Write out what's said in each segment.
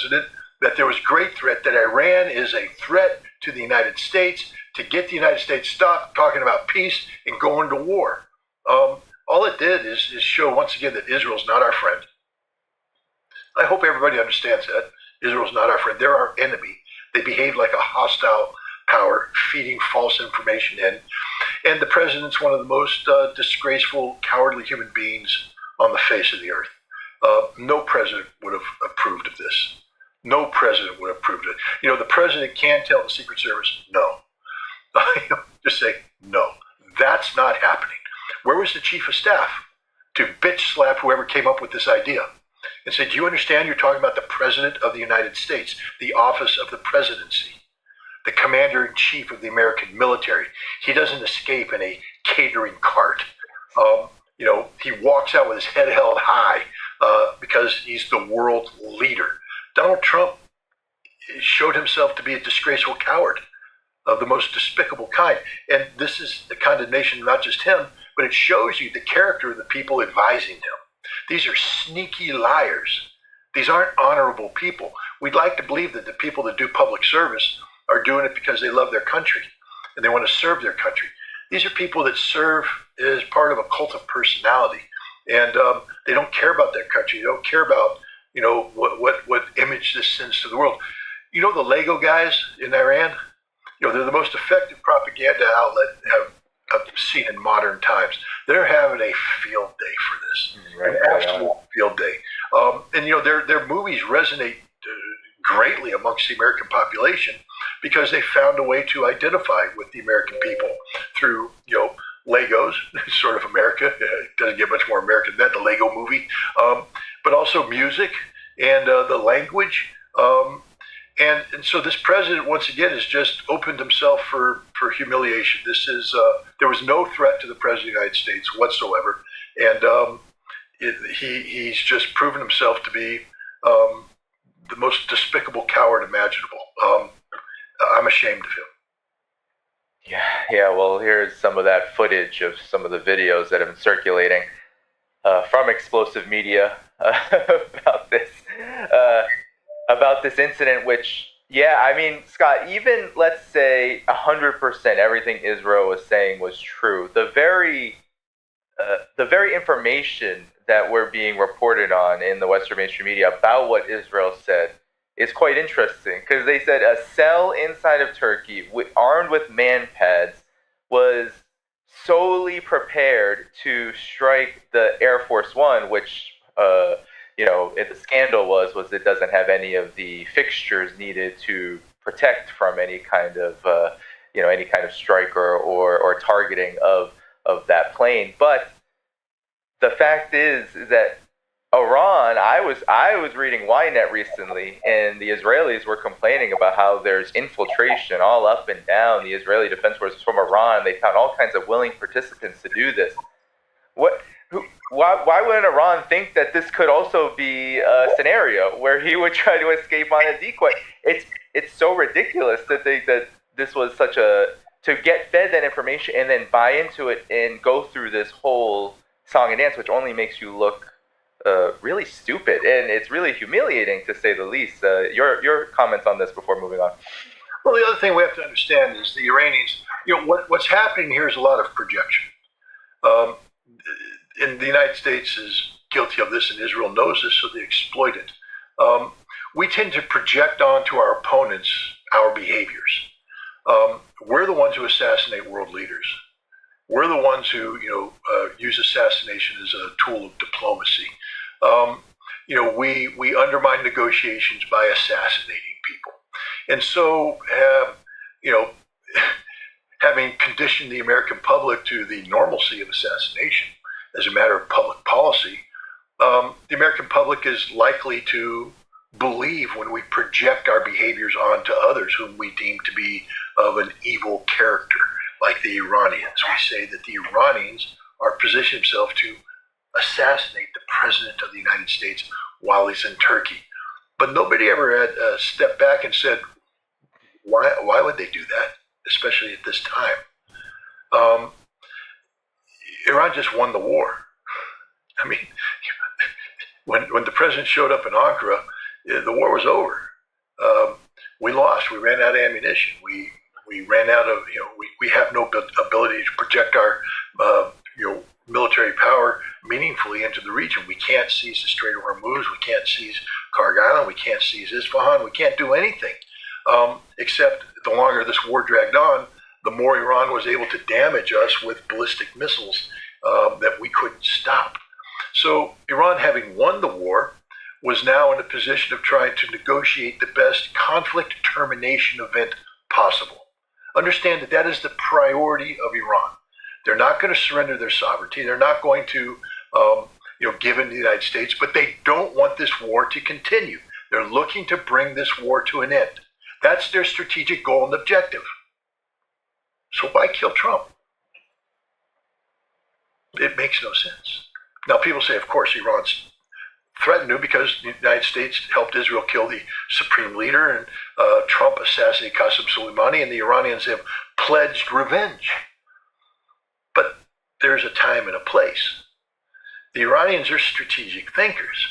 president that there was great threat, that Iran is a threat to the United States, to get the United States stop talking about peace and going to war. All it did is show once again that Israel's not our friend. I hope everybody understands that. Israel's not our friend. They're our enemy. They behave like a hostile power, feeding false information in. And the president's one of the most disgraceful, cowardly human beings on the face of the earth. No president would have approved of this. No president would have approved of it. You know, the president can tell the Secret Service, no. Just say, no. That's not happening. Where was the chief of staff to bitch slap whoever came up with this idea and say, do you understand you're talking about the president of the United States, the office of the presidency, the commander-in-chief of the American military? He doesn't escape in a catering cart. He walks out with his head held high because he's the world leader. Donald Trump showed himself to be a disgraceful coward of the most despicable kind. And this is the condemnation, not just him, but it shows you the character of the people advising him. These are sneaky liars. These aren't honorable people. We'd like to believe that the people that do public service are doing it because they love their country and they want to serve their country. These are people that serve as part of a cult of personality, and they don't care about their country. They don't care about what image this sends to the world. You know, the Lego guys in Iran, they're the most effective propaganda outlet I've seen in modern times. They're having a field day for this, an absolute field day. And their movies resonate greatly amongst the American population because they found a way to identify with the American people through, Legos, sort of America. It doesn't get much more American than that, the Lego movie. But also music and the language. And so this president, once again, has just opened himself for humiliation. This is there was no threat to the president of the United States whatsoever, and he's just proven himself to be the most despicable coward imaginable. I'm ashamed of him. Yeah. Well, here's some of that footage of some of the videos that have been circulating from explosive media about this incident, which, Scott, even let's say 100% everything Israel was saying was true, the very information that we're being reported on in the Western mainstream media about what Israel said is quite interesting, because they said a cell inside of Turkey armed with man-pads was solely prepared to strike the Air Force One, which the scandal was it doesn't have any of the fixtures needed to protect from any kind of strike or targeting of that plane. But the fact is that Iran, I was reading Ynet recently, and the Israelis were complaining about how there's infiltration all up and down the Israeli Defense Forces from Iran. They found all kinds of willing participants to do this. Why wouldn't Iran think that this could also be a scenario where he would try to escape on a decoy? It's so ridiculous to think that this was to get fed that information and then buy into it and go through this whole song and dance, which only makes you look really stupid, and it's really humiliating, to say the least. Your comments on this before moving on. Well, the other thing we have to understand is the Iranians, what's happening here is a lot of projection. And the United States is guilty of this, and Israel knows this, so they exploit it. We tend to project onto our opponents our behaviors. We're the ones who assassinate world leaders. We're the ones who, use assassination as a tool of diplomacy. We undermine negotiations by assassinating people. And so, having conditioned the American public to the normalcy of assassination as a matter of public policy, the American public is likely to believe when we project our behaviors onto others whom we deem to be of an evil character, like the Iranians. We say that the Iranians are positioning themselves to assassinate the president of the United States while he's in Turkey. But nobody ever had stepped back and said, why would they do that, especially at this time? Iran just won the war. I mean, when the president showed up in Ankara, the war was over. Um, we lost. We ran out of ammunition. We ran out of, we have no ability to project our military power meaningfully into the region. We can't seize the Strait of Hormuz. We can't seize Karg Island. We can't seize Isfahan. We can't do anything. Except the longer this war dragged on, the more Iran was able to damage us with ballistic missiles that we couldn't stop. So Iran, having won the war, was now in a position of trying to negotiate the best conflict termination event possible. Understand that that is the priority of Iran. They're not going to surrender their sovereignty. They're not going to, give in to the United States, but they don't want this war to continue. They're looking to bring this war to an end. That's their strategic goal and objective. So why kill Trump? It makes no sense. Now, people say, of course, Iran's threatened to because the United States helped Israel kill the supreme leader, and Trump assassinated Qasem Soleimani, and the Iranians have pledged revenge. But there's a time and a place. The Iranians are strategic thinkers,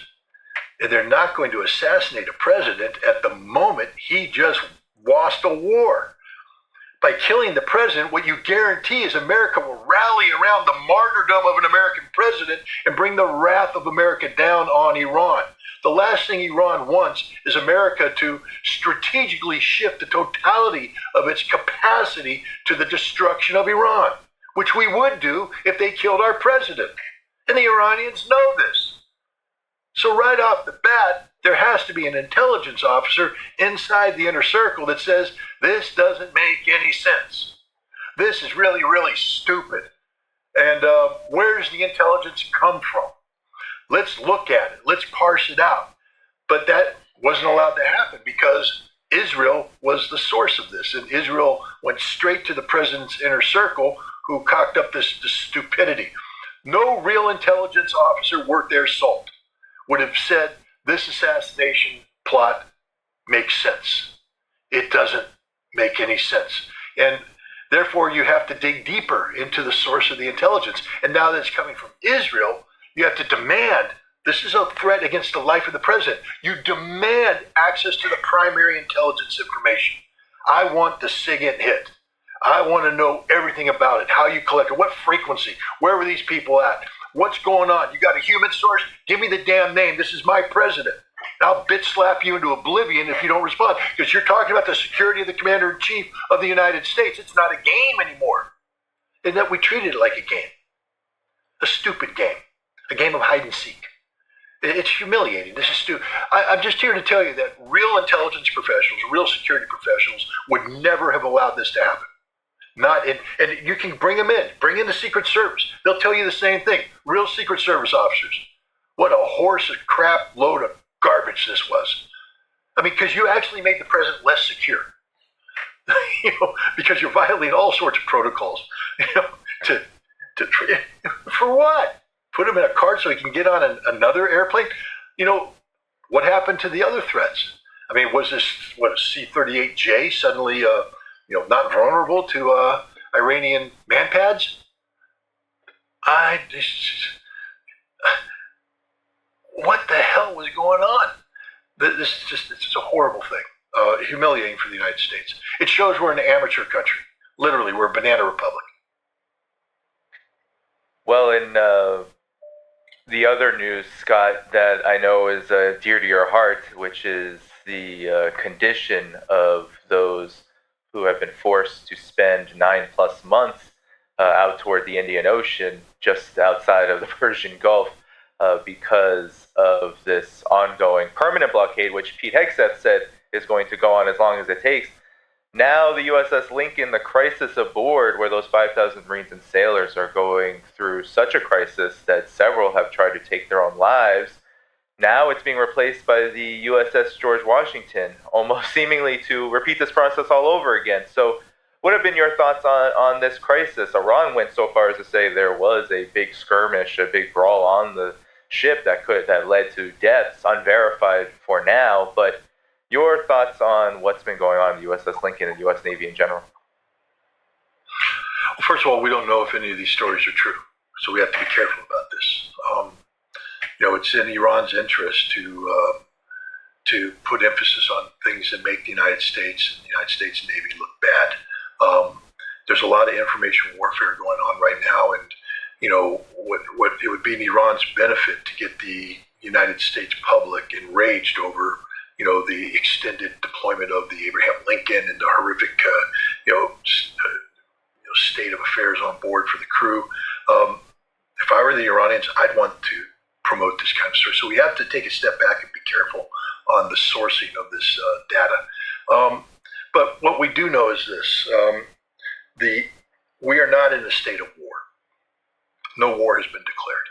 and they're not going to assassinate a president at the moment he just lost a war. By killing the president, what you guarantee is America will rally around the martyrdom of an American president and bring the wrath of America down on Iran. The last thing Iran wants is America to strategically shift the totality of its capacity to the destruction of Iran, which we would do if they killed our president. And the Iranians know this. So right off the bat, there has to be an intelligence officer inside the inner circle that says, this doesn't make any sense. This is really, really stupid. And where does the intelligence come from? Let's look at it. Let's parse it out. But that wasn't allowed to happen because Israel was the source of this. And Israel went straight to the president's inner circle who cocked up this stupidity. No real intelligence officer worth their salt would have said this assassination plot makes sense. It doesn't make any sense. And therefore, you have to dig deeper into the source of the intelligence. And now that it's coming from Israel, you have to demand, this is a threat against the life of the president. You demand access to the primary intelligence information. I want the SIGINT hit. I want to know everything about it, how you collect it, what frequency, where were these people at, what's going on? You got a human source? Give me the damn name. This is my president. And I'll bitch slap you into oblivion if you don't respond, because you're talking about the security of the commander-in-chief of the United States. It's not a game anymore. And that we treated it like a game, a stupid game, a game of hide and seek. It's humiliating. This is stupid. I'm just here to tell you that real intelligence professionals, real security professionals would never have allowed this to happen. And you can bring them in. Bring in the Secret Service. They'll tell you the same thing. Real Secret Service officers. What a horse of crap load of garbage this was. I mean, because you actually made the president less secure. Because you're violating all sorts of protocols. For what? Put him in a cart so he can get on another airplane? What happened to the other threats? I mean, was this, a C-38J suddenly, not vulnerable to Iranian manpads? What the hell was going on? It's just a horrible thing. Humiliating for the United States. It shows we're an amateur country. Literally, we're a banana republic. Well, in the other news, Scott, that I know is dear to your heart, which is the condition of those who have been forced to spend 9+ months out toward the Indian Ocean, just outside of the Persian Gulf, because of this ongoing permanent blockade, which Pete Hegseth said is going to go on as long as it takes. Now the USS Lincoln, the crisis aboard, where those 5,000 Marines and sailors are going through such a crisis that several have tried to take their own lives. Now it's being replaced by the USS George Washington, almost seemingly to repeat this process all over again. So what have been your thoughts on this crisis? Iran went so far as to say there was a big skirmish, a big brawl on the ship that led to deaths, unverified for now. But your thoughts on what's been going on in the USS Lincoln and the U.S. Navy in general? Well, first of all, we don't know if any of these stories are true, so we have to be careful about this. It's in Iran's interest to to put emphasis on things that make the United States and the United States Navy look bad. There's a lot of information warfare going on right now, and what it would be in Iran's benefit to get the United States public enraged over the extended deployment of the Abraham Lincoln and the horrific state of affairs on board for the crew. If I were the Iranians, I'd want to promote this kind of story. So we have to take a step back and be careful on the sourcing of this data. But what we do know is this: we are not in a state of war. No war has been declared.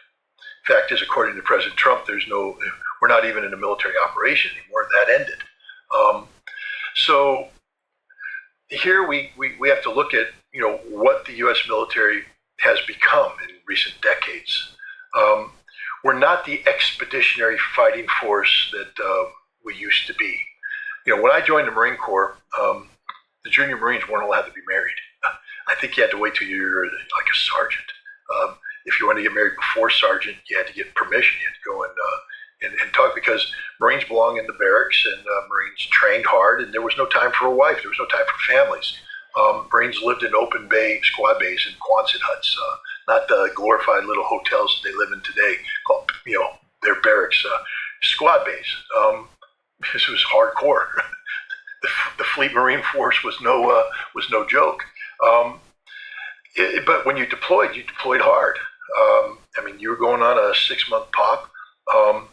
Fact is, according to President Trump, we're not even in a military operation anymore. That ended. So here we have to look at what the U.S. military has become in recent decades. We're not the expeditionary fighting force that we used to be. When I joined the Marine Corps, the junior Marines weren't allowed to be married. I think you had to wait till you were like a sergeant. If you wanted to get married before sergeant, you had to get permission. You had to go and talk, because Marines belong in the barracks, and Marines trained hard, and there was no time for a wife. There was no time for families. Marines lived in open bay squad bays and Quonset huts, not the glorified little hotels that they live in today, called their barracks, squad bays. This was hardcore. The Fleet Marine Force was no joke. But when you deployed hard. You were going on a 6-month pop,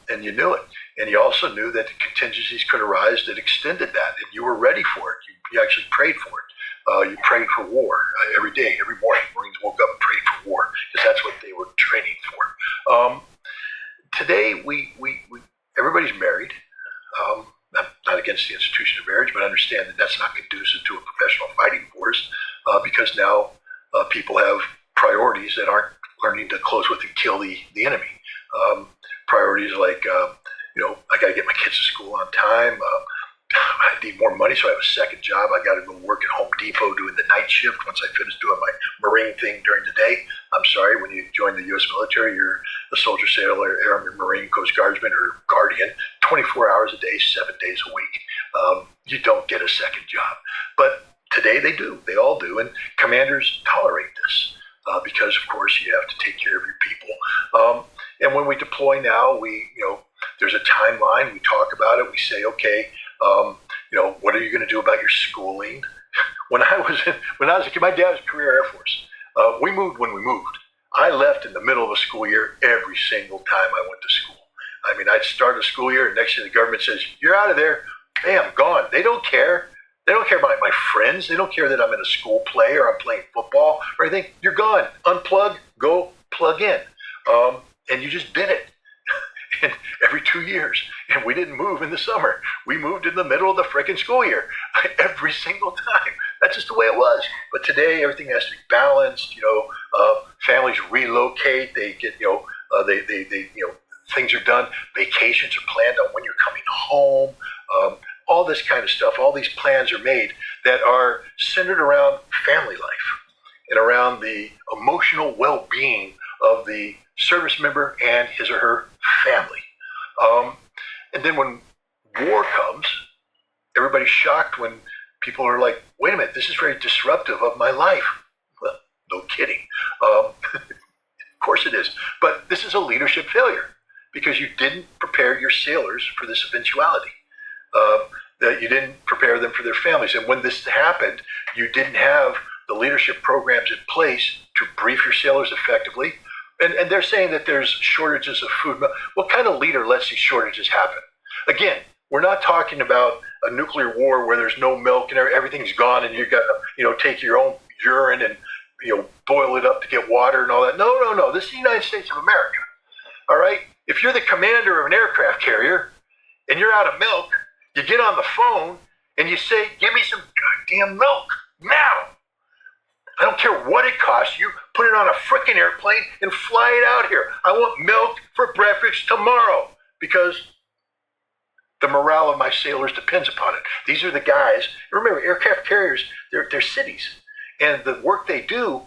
and you knew it. And you also knew that the contingencies could arise that extended that, and you were ready for it. You actually prayed for it. You prayed for war every day, every morning. Marines woke up and prayed for war, because that's what they were training for. Today, everybody's married. Not against the institution of marriage, but understand that that's not conducive to a professional fighting force, because now people have priorities that aren't learning to close with and kill the enemy. Priorities like, I got to get my kids to school on time. I need more money, so I have a second job. I got to go work at Home Depot doing the night shift once I finish doing my Marine thing during the day. I'm sorry, when you join the U.S. military, you're a soldier, sailor, airman, Marine, Coast Guardsman, or Guardian, 24 hours a day, 7 days a week. You don't get a second job. But today they do. They all do. And commanders tolerate this because, of course, you have to take care of your people. And when we deploy now, there's a timeline. We talk about it. We say, okay, what are you going to do about your schooling? When I was a kid, my dad was career Air Force. We moved when we moved. I left in the middle of a school year every single time I went to school. I'd start a school year, and next year the government says, you're out of there. Bam, gone. They don't care. They don't care about my friends. They don't care that I'm in a school play or I'm playing football or anything. You're gone. Unplug, go plug in. And you just did it. And every 2 years. And we didn't move in the summer. We moved in the middle of the frickin' school year. Every single time. That's just the way it was. But today, everything has to be balanced. Families relocate. They get, things are done. Vacations are planned on when you're coming home. All this kind of stuff. All these plans are made that are centered around family life and around the emotional well-being of the service member and his or her family. And then when war comes, everybody's shocked when people are like, wait a minute, this is very disruptive of my life. Well, no kidding. Of course it is. But this is a leadership failure because you didn't prepare your sailors for this eventuality. That you didn't prepare them for their families. And when this happened, you didn't have the leadership programs in place to brief your sailors effectively. And they're saying that there's shortages of food. What kind of leader lets these shortages happen? Again, we're not talking about a nuclear war where there's no milk and everything's gone and you got to, take your own urine and, boil it up to get water and all that. No. This is the United States of America. All right? If you're the commander of an aircraft carrier and you're out of milk, you get on the phone and you say, give me some goddamn milk now. I don't care what it costs you. Put it on a frickin' airplane and fly it out here. I want milk for breakfast tomorrow because the morale of my sailors depends upon it. These are the guys. Remember, aircraft carriers, they're cities. And the work they do,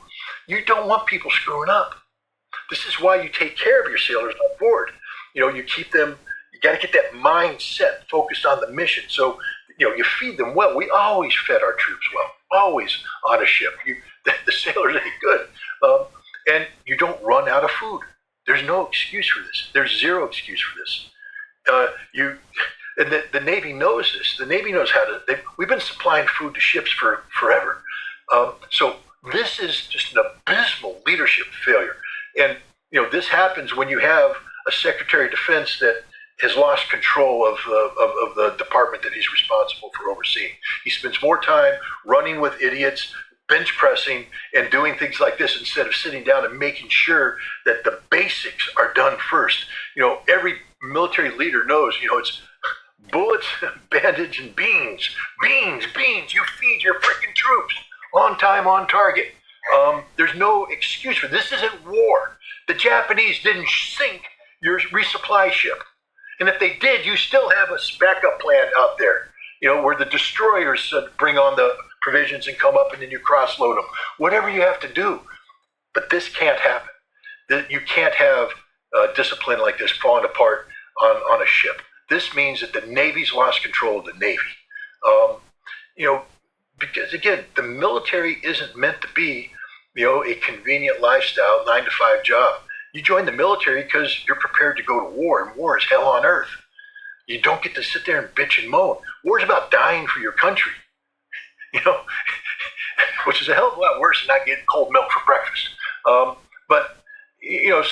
you don't want people screwing up. This is why you take care of your sailors on board. You keep them, you got to get that mindset focused on the mission. So, you feed them well. We always fed our troops well, always on a ship. The sailors ain't good. And you don't run out of food. There's no excuse for this. There's zero excuse for this. And the Navy knows this. The Navy knows how to. We've been supplying food to ships for forever. So this is just an abysmal leadership failure. And this happens when you have a Secretary of Defense that has lost control of the department that he's responsible for overseeing. He spends more time running with idiots, bench pressing, and doing things like this instead of sitting down and making sure that the basics are done first. Every military leader knows, it's bullets, bandage, and beans. Beans. You feed your freaking troops on time, on target. There's no excuse for this. This isn't war. The Japanese didn't sink your resupply ship. And if they did, you still have a backup plan out there, where the destroyers bring on the provisions and come up and then you cross-load them. Whatever you have to do. But this can't happen. You can't have discipline like this falling apart on a ship. This means that the Navy's lost control of the Navy. Because, again, the military isn't meant to be, a convenient lifestyle, 9-to-5 job. You join the military because you're prepared to go to war, and war is hell on earth. You don't get to sit there and bitch and moan. War's about dying for your country, which is a hell of a lot worse than not getting cold milk for breakfast.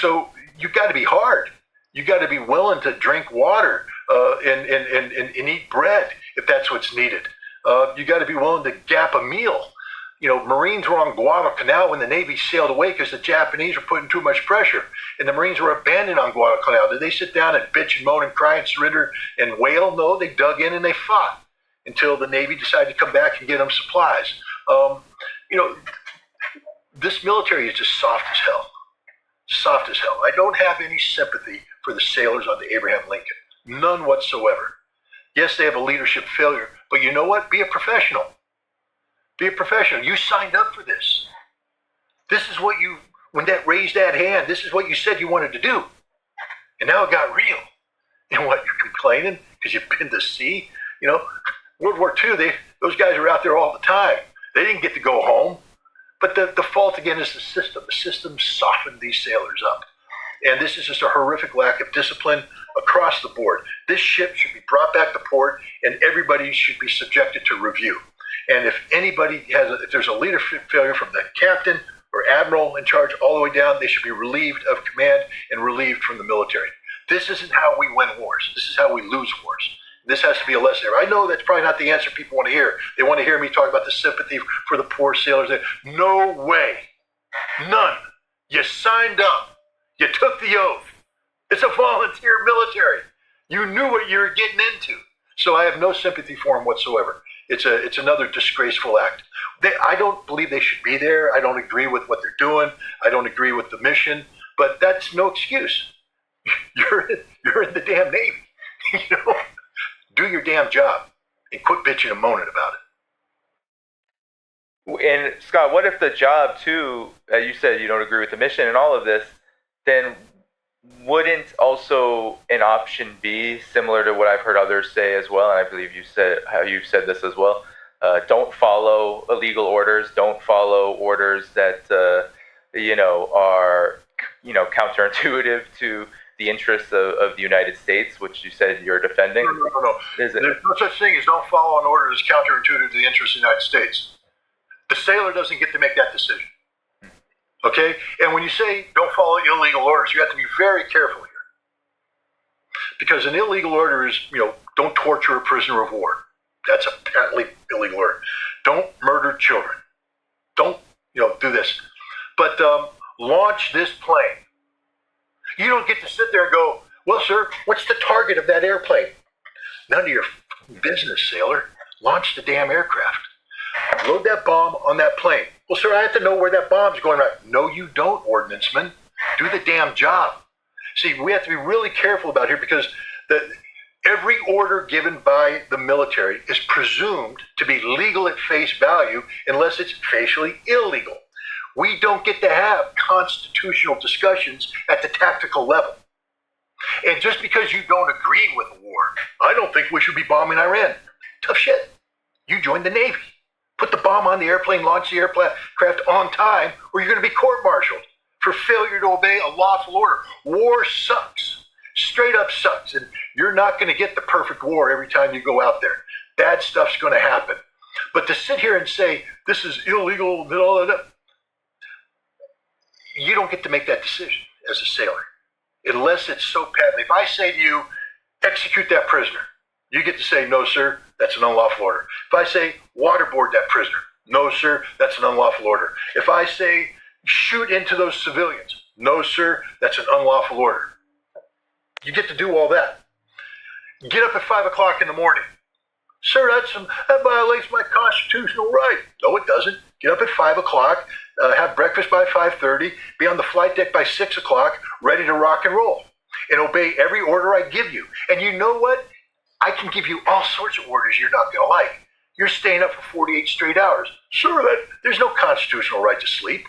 So you've got to be hard. You got to be willing to drink water and eat bread if that's what's needed. You got to be willing to gap a meal. Marines were on Guadalcanal when the Navy sailed away because the Japanese were putting too much pressure, and the Marines were abandoned on Guadalcanal. Did they sit down and bitch and moan and cry and surrender and wail? No, they dug in and they fought until the Navy decided to come back and get them supplies. This military is just soft as hell. Soft as hell. I don't have any sympathy for the sailors on the Abraham Lincoln. None whatsoever. Yes, they have a leadership failure, but you know what? Be a professional. Be a professional. You signed up for this. This is what when that raised that hand, this is what you said you wanted to do. And now it got real. And what, you're complaining because you've been to sea? World War II, those guys were out there all the time. They didn't get to go home. But the fault, again, is the system. The system softened these sailors up. And this is just a horrific lack of discipline across the board. This ship should be brought back to port, and everybody should be subjected to review. And if there's a leadership failure from the captain or admiral in charge all the way down, they should be relieved of command and relieved from the military. This isn't how we win wars. This is how we lose wars. This has to be a lesson. I know that's probably not the answer people want to hear. They want to hear me talk about the sympathy for the poor sailors. No way. None. You signed up. You took the oath. It's a volunteer military. You knew what you were getting into. So I have no sympathy for them whatsoever. It's another disgraceful act. I don't believe they should be there. I don't agree with what they're doing. I don't agree with the mission. But that's no excuse. You're in the damn Navy. Do your damn job and quit bitching and moaning about it. And Scott, what if the job too, you said you don't agree with the mission and all of this, then wouldn't also an option be similar to what I've heard others say as well, and I believe you've said this as well, don't follow illegal orders, don't follow orders that are counterintuitive to the interests of the United States, which you said you're defending? No. There's no such thing as don't follow an order that's counterintuitive to the interests of the United States. The sailor doesn't get to make that decision. Okay? And when you say don't follow illegal orders, you have to be very careful here. Because an illegal order is, don't torture a prisoner of war. That's a patently illegal order. Don't murder children. Don't, do this. But launch this plane. You don't get to sit there and go, well, sir, what's the target of that airplane? None of your business, sailor. Launch the damn aircraft. Load that bomb on that plane. Well, sir, I have to know where that bomb's going right. No, you don't, ordnanceman. Do the damn job. See, we have to be really careful about here because every order given by the military is presumed to be legal at face value unless it's facially illegal. We don't get to have constitutional discussions at the tactical level. And just because you don't agree with the war, I don't think we should be bombing Iran. Tough shit. You joined the Navy. Put the bomb on the airplane, launch the aircraft on time, or you're going to be court-martialed for failure to obey a lawful order. War sucks. Straight up sucks. And you're not going to get the perfect war every time you go out there. Bad stuff's going to happen. But to sit here and say, this is illegal, you don't get to make that decision as a sailor. Unless it's so patent. If I say to you, execute that prisoner, you get to say, no, sir, that's an unlawful order. If I say, waterboard that prisoner, no, sir, that's an unlawful order. If I say, shoot into those civilians, no, sir, that's an unlawful order. You get to do all that. Get up at 5 o'clock in the morning. Sir, that violates my constitutional right. No, it doesn't. Get up at 5 o'clock, have breakfast by 5:30, be on the flight deck by 6 o'clock, ready to rock and roll, and obey every order I give you. And you know what? I can give you all sorts of orders you're not going to like. You're staying up for 48 straight hours. Sir, there's no constitutional right to sleep.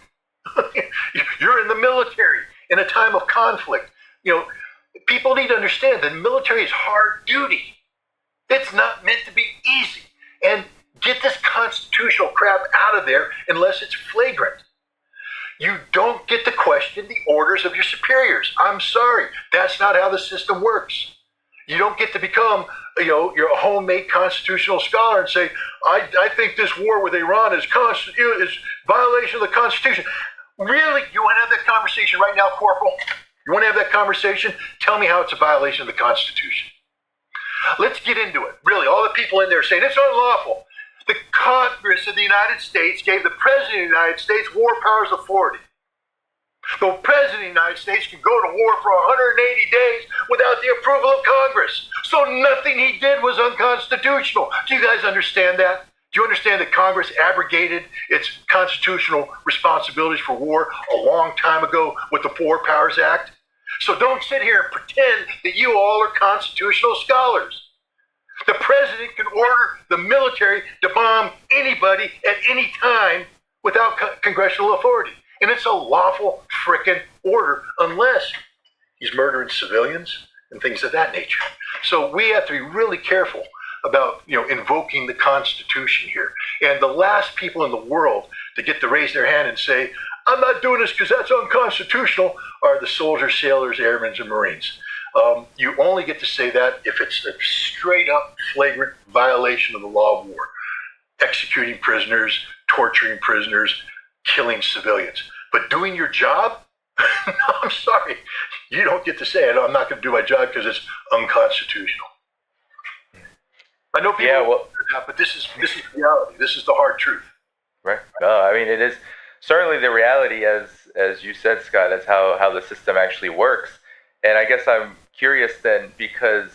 You're in the military in a time of conflict. People need to understand that the military is hard duty. It's not meant to be easy. And get this constitutional crap out of there unless it's flagrant. You don't get to question the orders of your superiors. I'm sorry. That's not how the system works. You don't get to become, you're a homemade constitutional scholar and say, I think this war with Iran is violation of the Constitution. Really? You want to have that conversation right now, Corporal? You want to have that conversation? Tell me how it's a violation of the Constitution. Let's get into it. Really, all the people in there saying it's unlawful. The Congress of the United States gave the President of the United States war powers authority. The President of the United States can go to war for 180 days without the approval of Congress. So nothing he did was unconstitutional. Do you guys understand that? Do you understand that Congress abrogated its constitutional responsibilities for war a long time ago with the War Powers Act? So don't sit here and pretend that you all are constitutional scholars. The president can order the military to bomb anybody at any time without congressional authority. And it's a lawful frickin' order unless he's murdering civilians and things of that nature. So we have to be really careful about invoking the Constitution here. And the last people in the world to get to raise their hand and say, I'm not doing this because that's unconstitutional, are the soldiers, sailors, airmen, and Marines. You only get to say that if it's a straight up flagrant violation of the law of war. Executing prisoners, torturing prisoners, killing civilians. But doing your job? No, I'm sorry. You don't get to say it. I'm not going to do my job because it's unconstitutional. I know people do that, but this is reality. This is the hard truth. Right. I mean, it is certainly the reality, as you said, Scott. That's how the system actually works. And I guess I'm curious then, because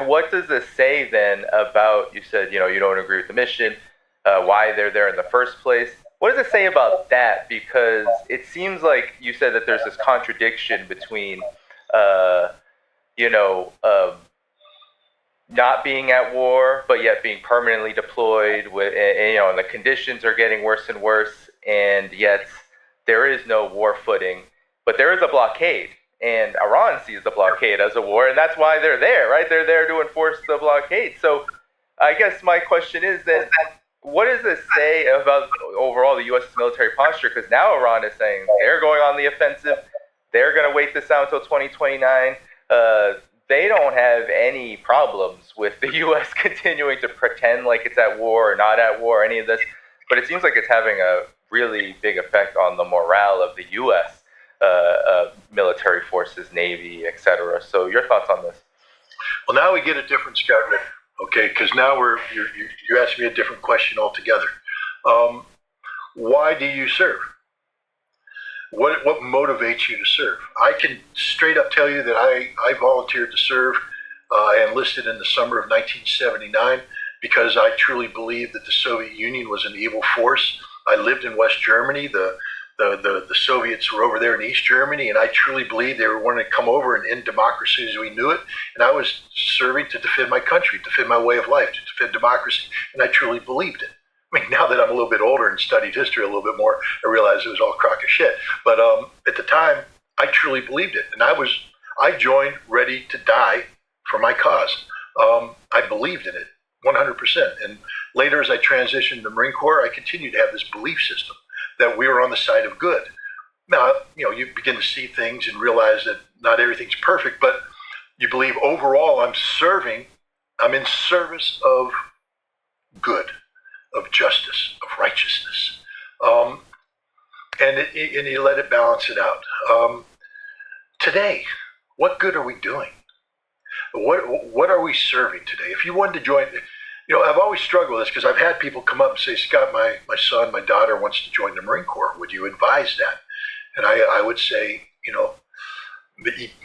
what does this say then about, you said, you don't agree with the mission, why they're there in the first place. What does it say about that? Because it seems like you said that there's this contradiction between, not being at war, but yet being permanently deployed and the conditions are getting worse and worse, and yet there is no war footing, but there is a blockade, and Iran sees the blockade as a war, and that's why they're there, right? They're there to enforce the blockade. So I guess my question is then, what does this say about overall the U.S. military posture? Because now Iran is saying they're going on the offensive, they're going to wait this out until 2029. They don't have any problems with the U.S. continuing to pretend like it's at war or not at war, any of this. But it seems like it's having a really big effect on the morale of the U.S. Military forces, Navy, etc. So your thoughts on this? Well, now we get a different Scott Ritter, okay? Because now you asked me a different question altogether. Why do you serve? What motivates you to serve? I can straight up tell you that I volunteered to serve. I enlisted in the summer of 1979 because I truly believed that the Soviet Union was an evil force. I lived in West Germany. The Soviets were over there in East Germany, and I truly believed they were wanting to come over and end democracy as we knew it. And I was serving to defend my country, to defend my way of life, to defend democracy, and I truly believed it. I mean, now that I'm a little bit older and studied history a little bit more, I realize it was all crock of shit. But at the time, I truly believed it, and I was I joined ready to die for my cause. I believed in it 100%. And later, as I transitioned to the Marine Corps, I continued to have this belief system that we were on the side of good. Now, you begin to see things and realize that not everything's perfect, but you believe overall I'm in service of good, of justice, of righteousness. Um, and you let it balance it out. Today, what good are we doing? What are we serving today? If you wanted to join, I've always struggled with this because I've had people come up and say, Scott, my son, my daughter wants to join the Marine Corps. Would you advise that? And I would say,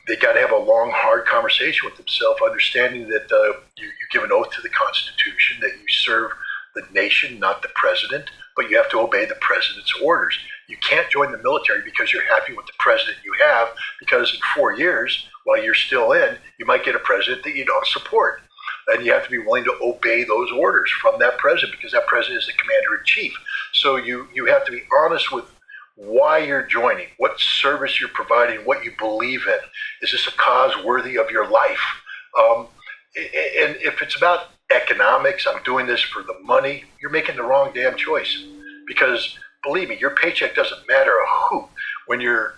they got to have a long, hard conversation with themselves, understanding that you give an oath to the Constitution, that you serve the nation, not the president, but you have to obey the president's orders. You can't join the military because you're happy with the president you have, because in 4 years, while you're still in, you might get a president that you don't support. And you have to be willing to obey those orders from that president, because that president is the commander in chief. So you have to be honest with why you're joining, what service you're providing, what you believe in. Is this a cause worthy of your life? And if it's about economics, I'm doing this for the money, you're making the wrong damn choice. Because believe me, your paycheck doesn't matter a hoot when you're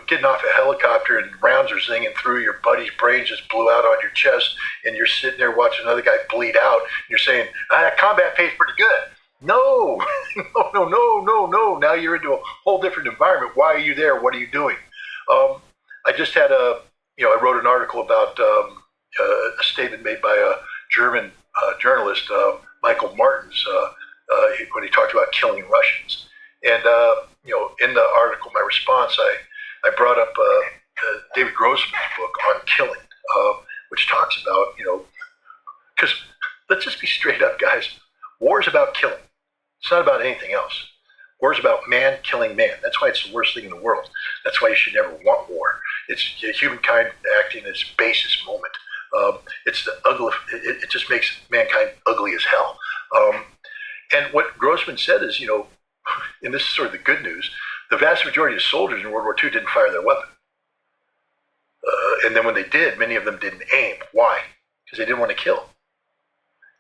getting off a helicopter and rounds are zinging through, your buddy's brains just blew out on your chest, and you're sitting there watching another guy bleed out, and you're saying, that combat pays pretty good. No, no. Now you're into a whole different environment. Why are you there? What are you doing? I just had I wrote an article about a statement made by a German journalist, Michael Martens, when he talked about killing Russians. And, in the article, my response, I brought up David Grossman's book on killing, which talks about, because let's just be straight up, guys. War is about killing. It's not about anything else. War is about man killing man. That's why it's the worst thing in the world. That's why you should never want war. It's humankind acting in its basest moment. It's the ugly. It just makes mankind ugly as hell. And what Grossman said is, and this is sort of the good news, the vast majority of soldiers in World War II didn't fire their weapon. And then when they did, many of them didn't aim. Why? Because they didn't want to kill.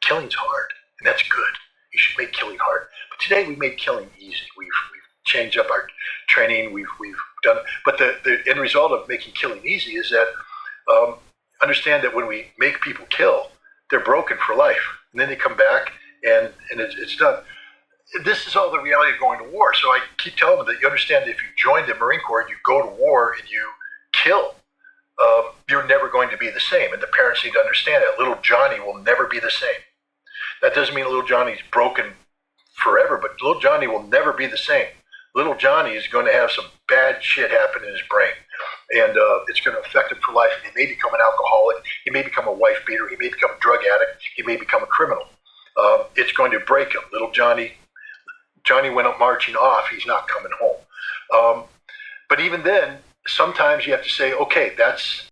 Killing's hard, and that's good. You should make killing hard. But today we made killing easy. We've changed up our training. We've done, but the end result of making killing easy is that understand that when we make people kill, they're broken for life, and then they come back and it's done. This is all the reality of going to war. So I keep telling them that you understand that if you join the Marine Corps and you go to war and you kill, you're never going to be the same. And the parents need to understand that. Little Johnny will never be the same. That doesn't mean little Johnny's broken forever, but little Johnny will never be the same. Little Johnny is going to have some bad shit happen in his brain, and it's going to affect him for life. He may become an alcoholic. He may become a wife beater. He may become a drug addict. He may become a criminal. It's going to break him. Little Johnny went up marching off. He's not coming home. But even then, sometimes you have to say, okay, that's